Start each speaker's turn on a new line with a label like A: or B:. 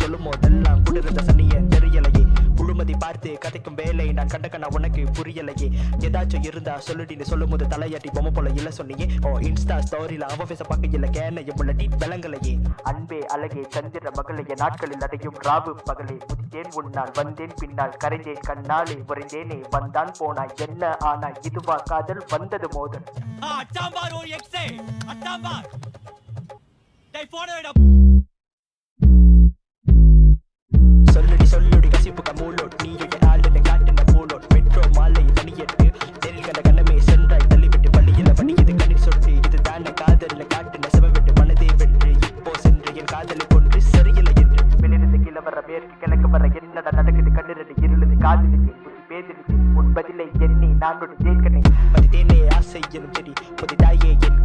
A: சொல்லும் போதெல்லாம் குளிர்ந்த சனிய தெரியலையே. புழுமதி பார்த்து கதைக்கும் வேலை நான் கண்டக்கண்ணா உனக்கு புரியலையே. ஏதாச்சும் இருந்தா சொல்லுடின்னு சொல்லும் போது தலையாட்டி பொம்மை போல இல்ல சொன்னியே. இன்ஸ்டா ஸ்டோரியில அவ பேச பார்க்க இல்ல கேனையும் உள்ளட்டி விளங்கலையே. அன்பே அழகே சந்திர மகளைய நாட்களில் அடையும் ராவு பகலே. முதித்தேன் உன்னால் வந்தேன் பின்னால் கரைந்தேன் கண்ணாலே உறைந்தேனே. வந்தான் போனாய் என்ன ஆனா இதுவா காதல் வந்தது மோதல்.
B: அச்சாம்பார் ஒரு எக்ஸே அச்சாம்பார் டேய் போடா.
A: சொல்லுடி சொல்லுடி கசிப்புக்க மூலோட் நீயுடைய ஆளுன காட்டுன மூலோட். மெட்ரோ மாலை மணியெட்டு தெரியல் கண்ட கண்ணமே சென்றாய் தள்ளிவிட்டு பள்ளியில வணியது கண்ணீர் சொட்டு. இது தானே காதலில் காட்டுன சிவவிட்டு மனதே வென்று. இப்போ சென்று என் காதலை கொன்று சரியில்லை என்று. வெளியிருந்து கீழே வர மேற்கு கிழக்கு வர என்னடா நடக்குது கண்ணிரண்டு இருளுது காதலில் பேதிலிது உன் பதிலை எண்ணி நான் ஒரு தேக்கனே. பதித்தேனே ஆசை எனும் செடி புதிதாயே என்